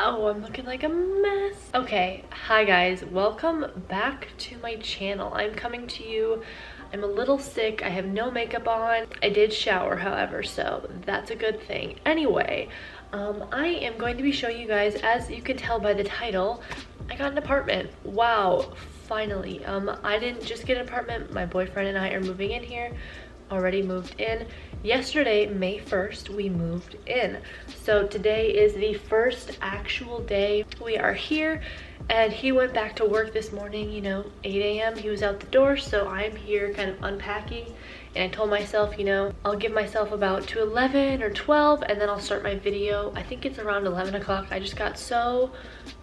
Wow, I'm looking like a mess. Okay, hi guys, welcome back to my channel. I'm coming to you. I'm a little sick. I have no makeup on. I did shower, however, so that's a good thing. Anyway, I am going to be showing you guys, as you can tell by the title, I got an apartment. Wow, finally. I didn't just get an apartment. My boyfriend and I are moving in here. Already moved in. Yesterday, May 1st, we moved in. So today is the first actual day we are here, and he went back to work this morning, you know, 8 a.m. He was out the door, so I'm here kind of unpacking. And I told myself, you know, I'll give myself about to 11 or 12 and then I'll start my video. I think it's around 11 o'clock. I just got so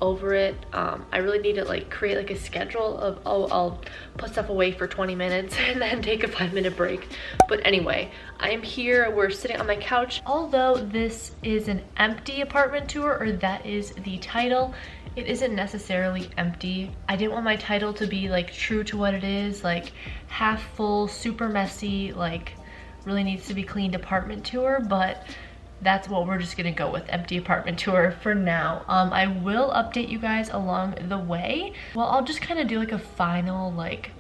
over it. I really need to like create like a schedule of, oh, I'll put stuff away for 20 minutes and then take a 5-minute break. But anyway, I'm here. We're sitting on my couch. Although this is an empty apartment tour, or that is the title, it isn't necessarily empty. I didn't want my title to be like true to what it is, like half full, super messy, like really needs to be cleaned apartment tour, but that's what we're just gonna go with, empty apartment tour for now. I will update you guys along the way. Well, I'll just kind of do like a final, like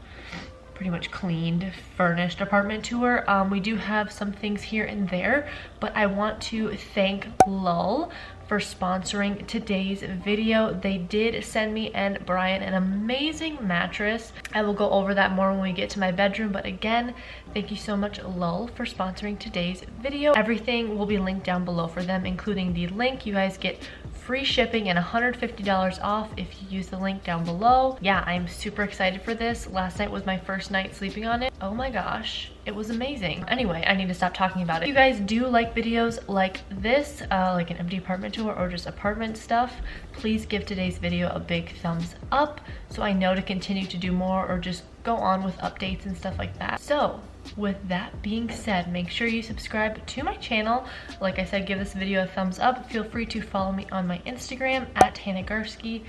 pretty much cleaned, furnished apartment tour. We do have some things here and there, but I want to thank Lull for sponsoring today's video. They did send me and Brian an amazing mattress. I will go over that more when we get to my bedroom, but again, thank you so much, Lull, for sponsoring today's video. Everything will be linked down below for them, including the link. You guys get free shipping and $150 off if you use the link down below. Yeah, I'm super excited for this. Last night was my first night sleeping on it. Oh my gosh, it was amazing. Anyway, I need to stop talking about it. If you guys do like videos like this, like an empty apartment tour or just apartment stuff, please give today's video a big thumbs up so I know to continue to do more or just go on with updates and stuff like that. So with that being said, make sure you subscribe to my channel. Like I said, give this video a thumbs up. Feel free to follow me on my Instagram at hannahgarske.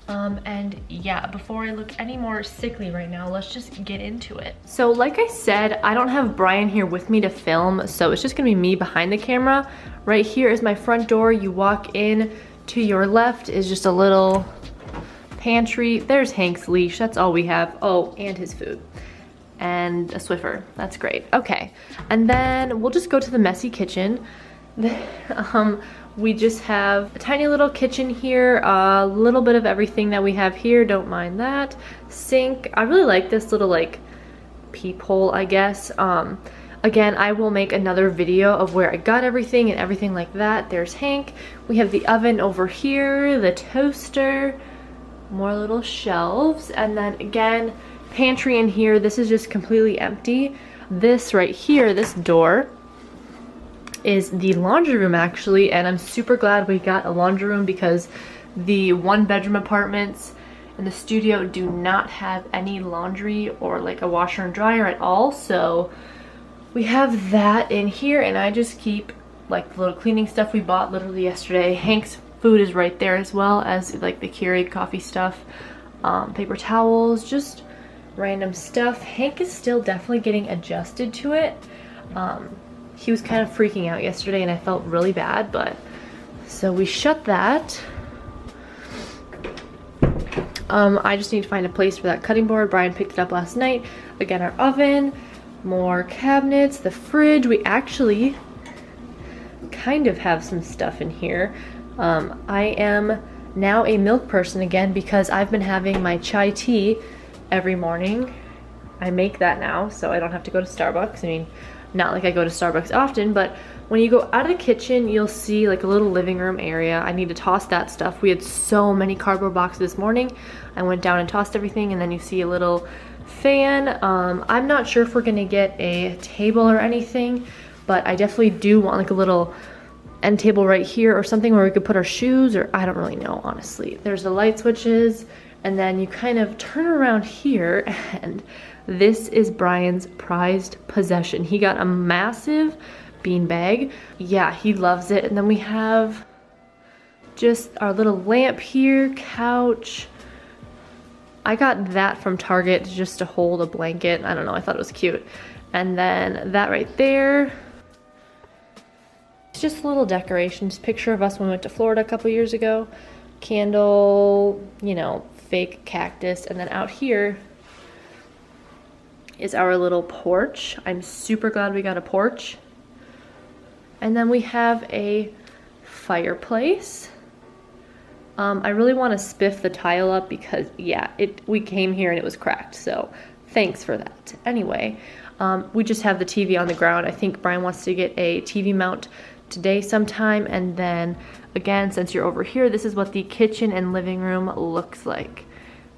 And yeah, before I look any more sickly right now, let's just get into it. So like I said, I don't have Brian here with me to film, so it's just gonna be me behind the camera. Right here is my front door. You walk in, to your left is just a little pantry. There's Hank's leash, that's all we have. Oh, and his food. And a Swiffer, that's great. Okay, and then we'll just go to the messy kitchen. We just have a tiny little kitchen here, a little bit of everything that we have here, don't mind that. Sink, I really like this little like peephole, I guess. Again, I will make another video of where I got everything and everything like that. There's Hank. We have the oven over here, the toaster, more little shelves, and then again, pantry in here. This is just completely empty. This right here, this door, is the laundry room actually, and I'm super glad we got a laundry room because the 1-bedroom apartments in the studio do not have any laundry or like a washer and dryer at all, so we have that in here, and I just keep like the little cleaning stuff we bought literally yesterday. Hank's food is right there, as well as like the Keurig coffee stuff, paper towels, just random stuff. Hank is still definitely getting adjusted to it. He was kind of freaking out yesterday and I felt really bad, but so we shut that. I just need to find a place for that cutting board. Brian picked it up last night. Again, our oven, more cabinets, the fridge. We actually kind of have some stuff in here. I am now a milk person again because I've been having my chai tea every morning. I make that now, so I don't have to go to Starbucks. I mean, not like I go to Starbucks often, but when you go out of the kitchen, you'll see like a little living room area. I need to toss that stuff. We had so many cardboard boxes this morning. I went down and tossed everything, and then you see a little fan. I'm not sure if we're gonna get a table or anything, but I definitely do want like a little end table right here or something where we could put our shoes, or I don't really know, honestly. There's the light switches, and then you kind of turn around here, and this is Brian's prized possession. He got a massive bean bag. Yeah, he loves it. And then we have just our little lamp here, couch. I got that from Target just to hold a blanket. I don't know, I thought it was cute. And then that right there, it's just a little decoration. Just a picture of us when we went to Florida a couple years ago. candle, you know, fake cactus. And then out here is our little porch. I'm super glad we got a porch. And then we have a fireplace. I really want to spiff the tile up because, yeah, we came here and it was cracked, so thanks for that. Anyway, we just have the TV on the ground. I think Brian wants to get a TV mount today sometime, and then again, since you're over here, this is what the kitchen and living room looks like.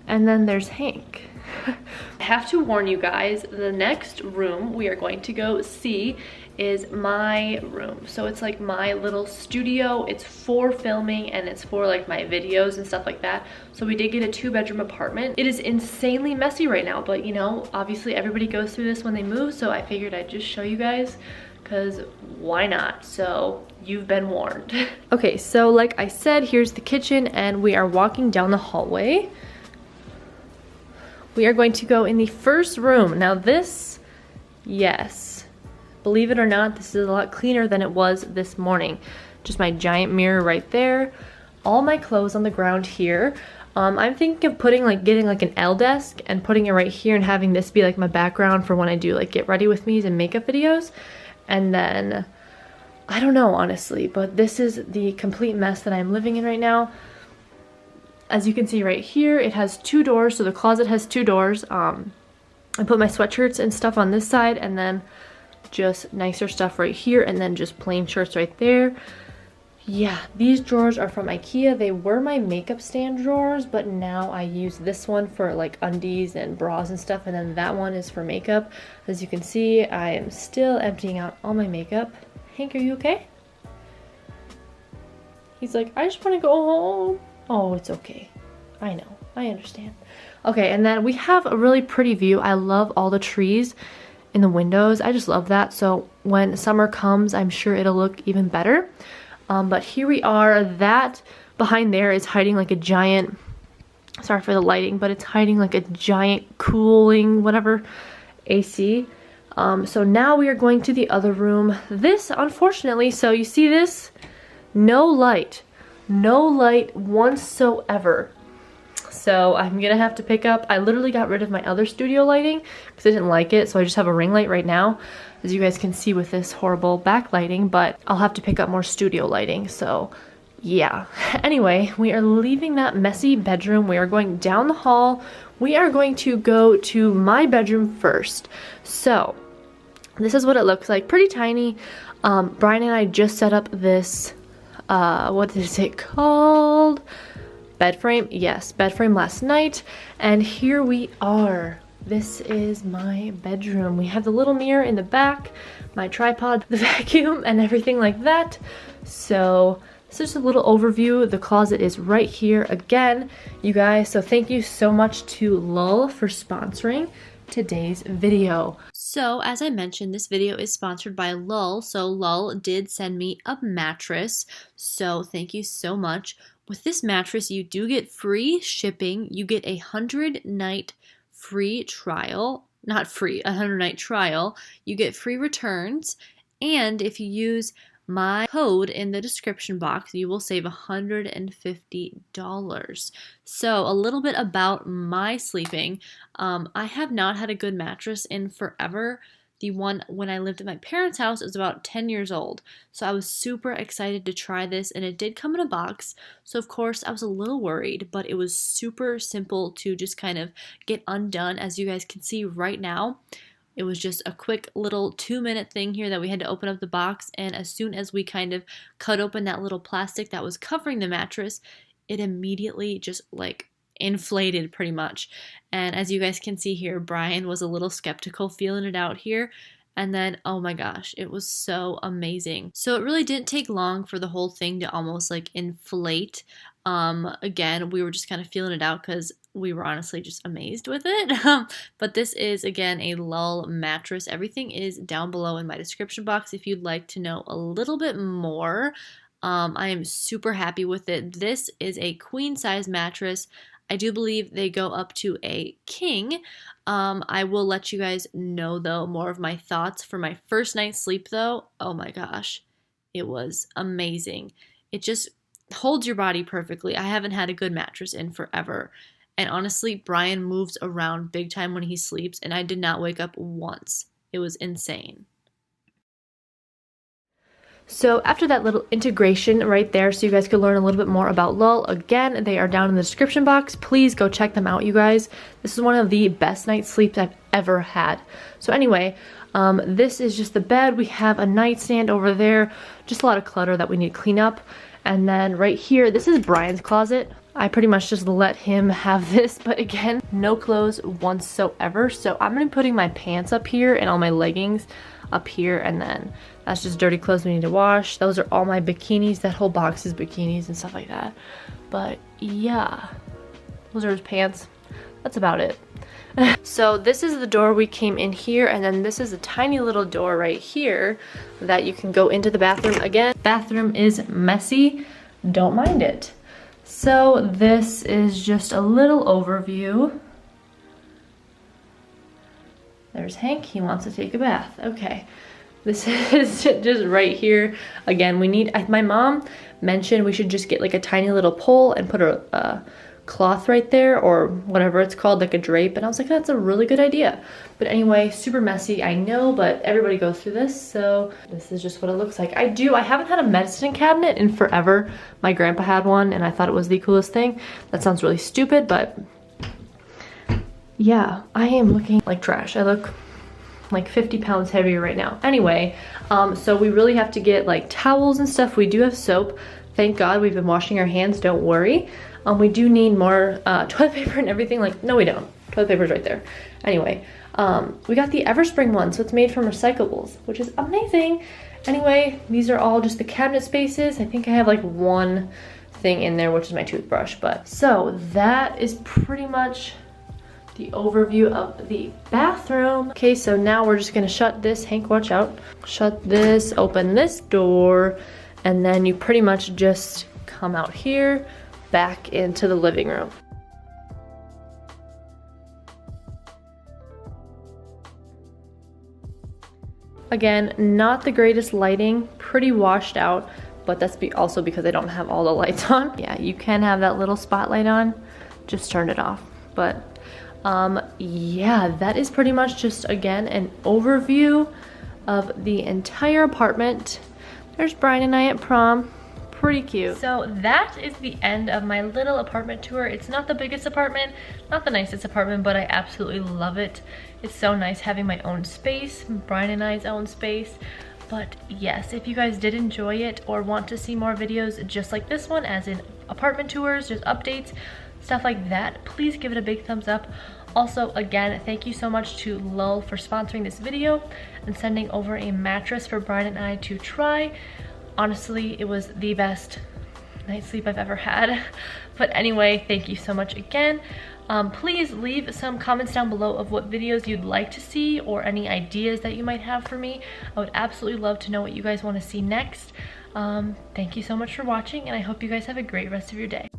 And then there's Hank. I have to warn you guys, the next room we are going to go see is my room. So it's like my little studio. It's for filming and it's for like my videos and stuff like that. So we did get a 2-bedroom apartment. It is insanely messy right now, but you know, obviously everybody goes through this when they move, so I figured I'd just show you guys because why not? So you've been warned. Okay, so like I said, here's the kitchen and we are walking down the hallway. We are going to go in the first room. Now this, yes, believe it or not, this is a lot cleaner than it was this morning. Just my giant mirror right there. All my clothes on the ground here. I'm thinking of getting like an L desk and putting it right here and having this be like my background for when I do like get ready with me's and makeup videos. And then, I don't know honestly, but this is the complete mess that I'm living in right now. As you can see right here, it has 2 doors, so the closet has 2 doors. I put my sweatshirts and stuff on this side, and then just nicer stuff right here, and then just plain shirts right there. Yeah, these drawers are from IKEA. They were my makeup stand drawers, but now I use this one for like undies and bras and stuff, and then that one is for makeup. As you can see, I am still emptying out all my makeup. Hank, are you okay? He's like, I just want to go home. Oh, it's okay. I know. I understand. Okay, and then we have a really pretty view. I love all the trees in the windows. I just love that. So when summer comes, I'm sure it'll look even better. But here we are. That behind there is hiding like a giant, sorry for the lighting, but it's hiding like a giant cooling, whatever, AC. So now we are going to the other room. This, unfortunately, so you see this? No light. No light whatsoever. So I'm gonna have to pick up, I literally got rid of my other studio lighting because I didn't like it, so I just have a ring light right now, as you guys can see with this horrible backlighting, but I'll have to pick up more studio lighting, so yeah. Anyway, we are leaving that messy bedroom. We are going down the hall. We are going to go to my bedroom first. So this is what it looks like, pretty tiny. Brian and I just set up this what is it called? Bed frame? Yes, bed frame last night. And here we are. This is my bedroom. We have the little mirror in the back, my tripod, the vacuum, and everything like that. So this is just a little overview. The closet is right here again, you guys. So thank you so much to Lull for sponsoring today's video. So as I mentioned, this video is sponsored by Lull. So Lull did send me a mattress, so thank you so much. With this mattress, you do get free shipping. You get a 100-night free trial, not free, a 100-night trial. You get free returns, and if you use my code in the description box, you will save $150. So a little bit about my sleeping. I have not had a good mattress in forever. The one when I lived at my parents' house is about 10 years old. So I was super excited to try this, and it did come in a box. So of course I was a little worried, but it was super simple to just kind of get undone, as you guys can see right now. It was just a quick little 2-minute thing here that we had to open up the box, and as soon as we kind of cut open that little plastic that was covering the mattress, it immediately just like inflated pretty much. And as you guys can see here, Brian was a little skeptical feeling it out here, and then oh my gosh, it was so amazing. So it really didn't take long for the whole thing to almost like inflate. Again, we were just kind of feeling it out because we were honestly just amazed with it. But this is again a Lull mattress. Everything is down below in my description box if you'd like to know a little bit more. I am super happy with it. This is a queen size mattress. I do believe they go up to a king. I will let you guys know though more of my thoughts for my first night's sleep though. Oh my gosh, it was amazing. It just holds your body perfectly. I haven't had a good mattress in forever. And honestly, Brian moves around big time when he sleeps, and I did not wake up once. It was insane. So after that little integration right there, so you guys could learn a little bit more about Lull, again, they are down in the description box. Please go check them out, you guys. This is one of the best night's sleeps I've ever had. So anyway, this is just the bed. We have a nightstand over there, just a lot of clutter that we need to clean up. And then right here, this is Brian's closet. I pretty much just let him have this, but again, no clothes whatsoever. So I'm gonna be putting my pants up here and all my leggings up here, and then that's just dirty clothes we need to wash. Those are all my bikinis. That whole box is bikinis and stuff like that. But yeah, those are his pants. That's about it. So this is the door we came in here, and then this is a tiny little door right here that you can go into the bathroom. Again, bathroom is messy, don't mind it. So this is just a little overview. There's Hank, he wants to take a bath. Okay, this is just right here. Again, we need, my mom mentioned we should just get like a tiny little pole and put a cloth right there, or whatever it's called, like a drape, and I was like, that's a really good idea. But anyway, super messy, I know, but everybody goes through this, so this is just what it looks like. I haven't had a medicine cabinet in forever. My grandpa had one, and I thought it was the coolest thing. That sounds really stupid, but yeah, I am looking like trash. I look like 50 pounds heavier right now. Anyway, so we really have to get like towels and stuff. We do have soap. Thank God we've been washing our hands, don't worry. We do need more toilet paper and everything. Like, no we don't. Toilet paper's right there. Anyway, we got the Everspring one, so it's made from recyclables, which is amazing. Anyway, these are all just the cabinet spaces. I think I have like one thing in there, which is my toothbrush. But so that is pretty much the overview of the bathroom. Okay, so now we're just gonna shut this. Hank, watch out. Shut this, open this door, and then you pretty much just come out here, back into the living room. Again, not the greatest lighting, pretty washed out, but that's also because I don't have all the lights on. Yeah, you can have that little spotlight on, just turn it off. But yeah, that is pretty much just, again, an overview of the entire apartment. There's Brian and I at prom. Pretty cute. So that is the end of my little apartment tour. It's not the biggest apartment, not the nicest apartment, but I absolutely love it. It's so nice having my own space, Brian and I's own space. But yes, if you guys did enjoy it or want to see more videos just like this one, as in apartment tours, just updates, stuff like that, please give it a big thumbs up. Also, again, thank you so much to Lull for sponsoring this video and sending over a mattress for Brian and I to try. Honestly, it was the best night's sleep I've ever had. But anyway, thank you so much again. Please leave some comments down below of what videos you'd like to see or any ideas that you might have for me. I would absolutely love to know what you guys want to see next. Thank you so much for watching, and I hope you guys have a great rest of your day.